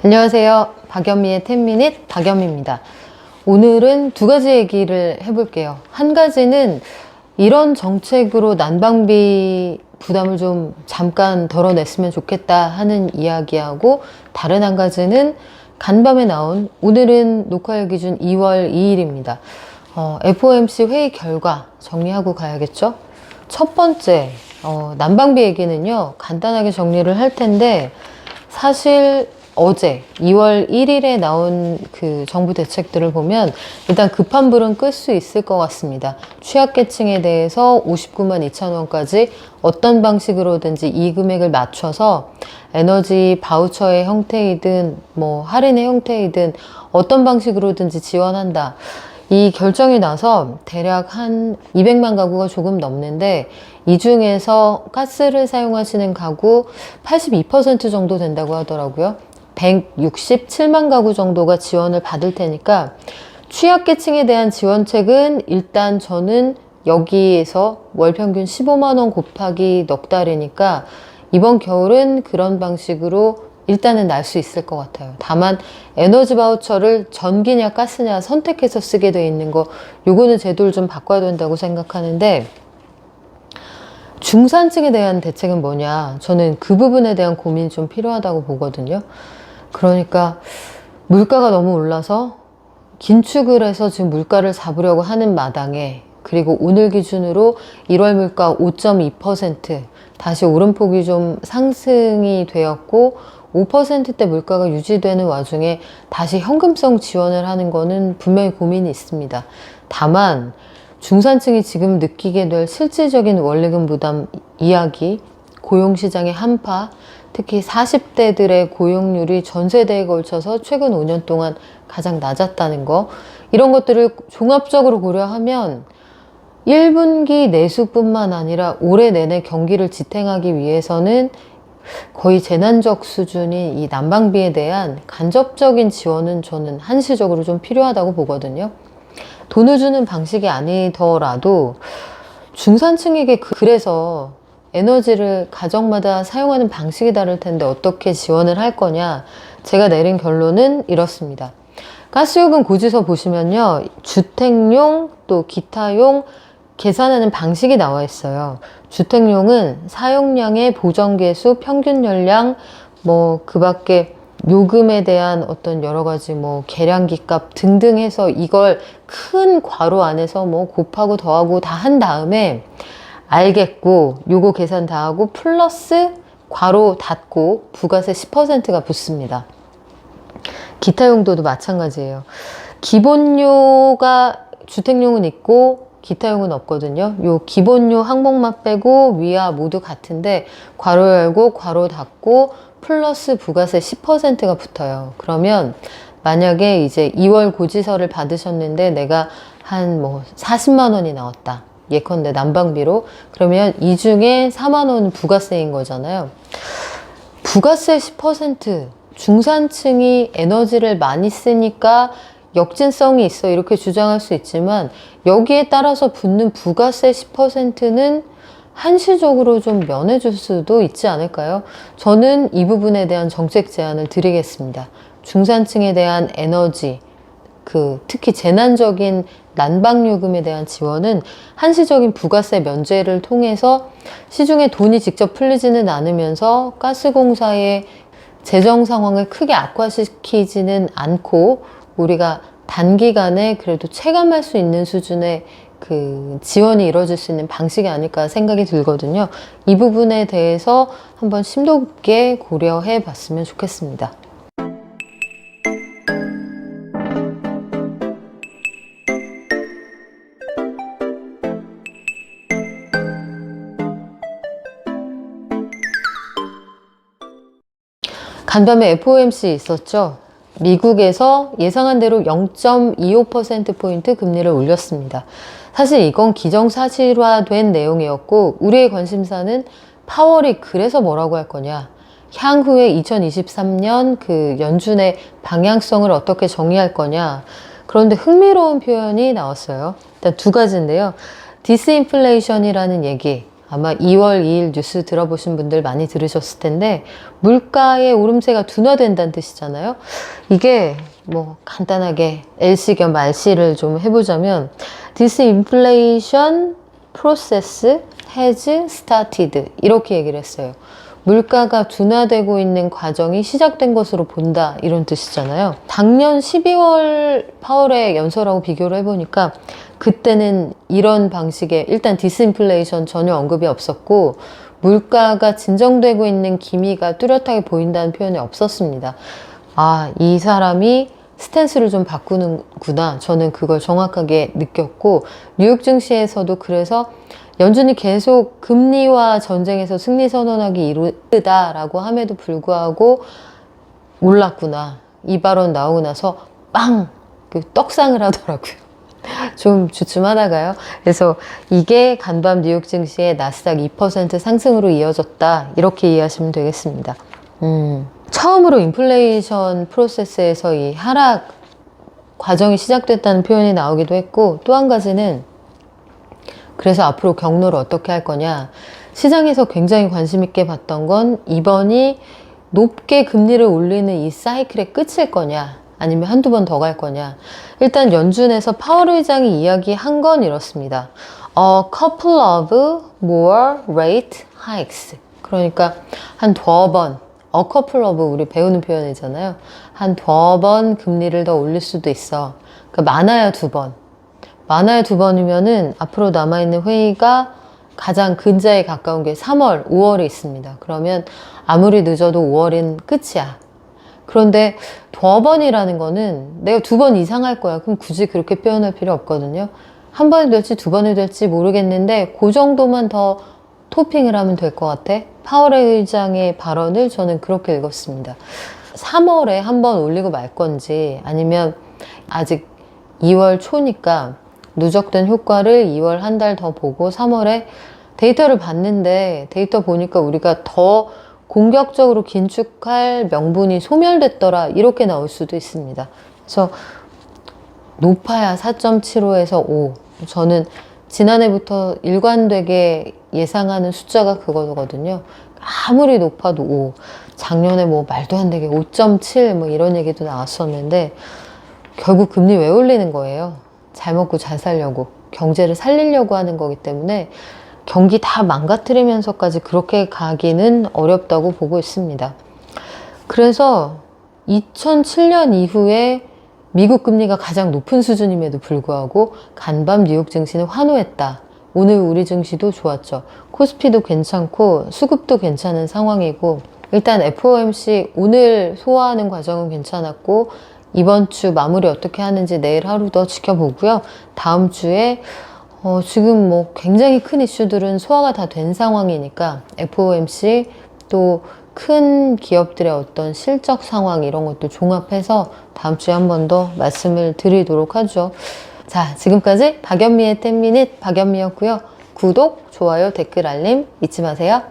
안녕하세요. 박연미의 10미닛 박연미입니다. 오늘은 두 가지 얘기를 해볼게요. 한 가지는 이런 정책으로 난방비 부담을 좀 잠깐 덜어냈으면 좋겠다 하는 이야기하고, 다른 한 가지는 간밤에 나온, 오늘은 녹화일 기준 2월 2일입니다. FOMC 회의 결과 정리하고 가야겠죠? 첫 번째, 난방비 얘기는요, 간단하게 정리를 할 텐데, 사실 어제 2월 1일에 나온 그 정부 대책들을 보면 일단 급한 불은 끌 수 있을 것 같습니다. 취약계층에 대해서 59만 2천 원까지 어떤 방식으로든지 이 금액을 맞춰서 에너지 바우처의 형태이든 뭐 할인의 형태이든 어떤 방식으로든지 지원한다. 이 결정이 나서 대략 한 200만 가구가 조금 넘는데, 이 중에서 가스를 사용하시는 가구 82% 정도 된다고 하더라고요. 167만 가구 정도가 지원을 받을 테니까, 취약계층에 대한 지원책은 일단 저는 여기에서 월 평균 15만 원 곱하기 넉 달이니까 이번 겨울은 그런 방식으로 일단은 날 수 있을 것 같아요. 다만 에너지 바우처를 전기냐 가스냐 선택해서 쓰게 돼 있는 거, 요거는 제도를 좀 바꿔야 된다고 생각하는데, 중산층에 대한 대책은 뭐냐, 저는 그 부분에 대한 고민이 좀 필요하다고 보거든요. 그러니까 물가가 너무 올라서 긴축을 해서 지금 물가를 잡으려고 하는 마당에, 그리고 오늘 기준으로 1월 물가 5.2% 다시 오름폭이 좀 상승이 되었고 5%대 물가가 유지되는 와중에 다시 현금성 지원을 하는 거는 분명히 고민이 있습니다. 다만 중산층이 지금 느끼게 될 실질적인 원리금 부담 이야기, 고용시장의 한파, 특히 40대들의 고용률이 전 세대에 걸쳐서 최근 5년 동안 가장 낮았다는 거, 이런 것들을 종합적으로 고려하면 1분기 내수뿐만 아니라 올해 내내 경기를 지탱하기 위해서는 거의 재난적 수준인 이 난방비에 대한 간접적인 지원은 저는 한시적으로 좀 필요하다고 보거든요. 돈을 주는 방식이 아니더라도 중산층에게, 그래서 에너지를 가정마다 사용하는 방식이 다를 텐데 어떻게 지원을 할 거냐, 제가 내린 결론은 이렇습니다. 가스요금 고지서 보시면요, 주택용 또 기타용 계산하는 방식이 나와 있어요. 주택용은 사용량의 보정계수, 평균 열량, 뭐 그 밖에 요금에 대한 어떤 여러 가지 뭐 계량기 값 등등 해서 이걸 큰 괄호 안에서 뭐 곱하고 더하고 다 한 다음에 알겠고, 요거 계산 다 하고 플러스 괄호 닫고 부가세 10%가 붙습니다. 기타 용도도 마찬가지예요. 기본료가 주택용은 있고 기타용은 없거든요. 요 기본료 항목만 빼고 위아 모두 같은데 괄호 열고 괄호 닫고 플러스 부가세 10%가 붙어요. 그러면 만약에 이제 2월 고지서를 받으셨는데 내가 한 뭐 40만 원이 나왔다, 예컨대 난방비로, 그러면 이 중에 4만 원은 부가세인 거잖아요. 부가세 10%, 중산층이 에너지를 많이 쓰니까 역진성이 있어 이렇게 주장할 수 있지만, 여기에 따라서 붙는 부가세 10%는 한시적으로 좀 면해줄 수도 있지 않을까요? 저는 이 부분에 대한 정책 제안을 드리겠습니다. 중산층에 대한 에너지, 특히 재난적인 난방요금에 대한 지원은 한시적인 부가세 면제를 통해서 시중에 돈이 직접 풀리지는 않으면서 가스공사의 재정 상황을 크게 악화시키지는 않고 우리가 단기간에 그래도 체감할 수 있는 수준의 그 지원이 이루어질 수 있는 방식이 아닐까 생각이 들거든요. 이 부분에 대해서 한번 심도 깊게 고려해 봤으면 좋겠습니다. 간밤에 FOMC 있었죠. 미국에서 예상한 대로 0.25%포인트 금리를 올렸습니다. 사실 이건 기정사실화된 내용이었고, 우리의 관심사는 파월이 그래서 뭐라고 할 거냐, 향후에 2023년 그 연준의 방향성을 어떻게 정의할 거냐. 그런데 흥미로운 표현이 나왔어요. 일단 두 가지인데요. 디스인플레이션이라는 얘기, 아마 2월 2일 뉴스 들어보신 분들 많이 들으셨을 텐데 물가의 오름세가 둔화된다는 뜻이잖아요. 이게 뭐 간단하게 LC 겸 RC를 좀 해보자면 Disinflation process has started 이렇게 얘기를 했어요. 물가가 둔화되고 있는 과정이 시작된 것으로 본다 이런 뜻이잖아요. 작년 12월 파월의 연설하고 비교를 해보니까 그때는 이런 방식의 일단 디스인플레이션 전혀 언급이 없었고 물가가 진정되고 있는 기미가 뚜렷하게 보인다는 표현이 없었습니다. 아, 이 사람이 스탠스를 좀 바꾸는구나. 저는 그걸 정확하게 느꼈고 뉴욕 증시에서도 그래서 연준이 계속 금리와 전쟁에서 승리 선언하기 이르다라고 함에도 불구하고 올랐구나. 이 발언 나오고 나서 빵! 그 떡상을 하더라고요. 좀 주춤하다가요. 그래서 이게 간밤 뉴욕 증시의 나스닥 2% 상승으로 이어졌다. 이렇게 이해하시면 되겠습니다. 처음으로 인플레이션 프로세스에서 이 하락 과정이 시작됐다는 표현이 나오기도 했고 또 한 가지는 그래서 앞으로 경로를 어떻게 할 거냐. 시장에서 굉장히 관심 있게 봤던 건 이번이 높게 금리를 올리는 이 사이클의 끝일 거냐 아니면 한두 번 더 갈 거냐. 일단 연준에서 파월 의장이 이야기한 건 이렇습니다. A couple of more rate hikes. 그러니까 한 두어 번 a couple of 우리 배우는 표현이잖아요. 한 두어 번 금리를 더 올릴 수도 있어. 그러니까 많아야 두 번. 많아야 두 번이면은 앞으로 남아있는 회의가 가장 근자에 가까운 게 3월, 5월에 있습니다. 그러면 아무리 늦어도 5월은 끝이야. 그런데 두어 번이라는 거는 내가 두 번 이상 할 거야. 그럼 굳이 그렇게 표현할 필요 없거든요. 한 번이 될지 두 번이 될지 모르겠는데 그 정도만 더 토핑을 하면 될 것 같아. 파월 의장의 발언을 저는 그렇게 읽었습니다. 3월에 한 번 올리고 말 건지 아니면 아직 2월 초니까 누적된 효과를 2월 한 달 더 보고 3월에 데이터를 봤는데 데이터 보니까 우리가 더 공격적으로 긴축할 명분이 소멸됐더라 이렇게 나올 수도 있습니다. 그래서 높아야 4.75에서 5. 저는 지난해부터 일관되게 예상하는 숫자가 그거거든요. 아무리 높아도 5. 작년에 뭐 말도 안 되게 5.7 뭐 이런 얘기도 나왔었는데 결국 금리 왜 올리는 거예요? 잘 먹고 잘 살려고 경제를 살리려고 하는 거기 때문에 경기 다 망가뜨리면서까지 그렇게 가기는 어렵다고 보고 있습니다. 그래서 2007년 이후에 미국 금리가 가장 높은 수준임에도 불구하고 간밤 뉴욕 증시는 환호했다. 오늘 우리 증시도 좋았죠. 코스피도 괜찮고 수급도 괜찮은 상황이고 일단 FOMC 오늘 소화하는 과정은 괜찮았고 이번 주 마무리 어떻게 하는지 내일 하루 더 지켜보고요. 다음 주에 지금 뭐 굉장히 큰 이슈들은 소화가 다 된 상황이니까 FOMC 또 큰 기업들의 어떤 실적 상황 이런 것도 종합해서 다음 주에 한 번 더 말씀을 드리도록 하죠. 자, 지금까지 박연미의 10미닛 박연미였고요. 구독, 좋아요, 댓글 알림 잊지 마세요.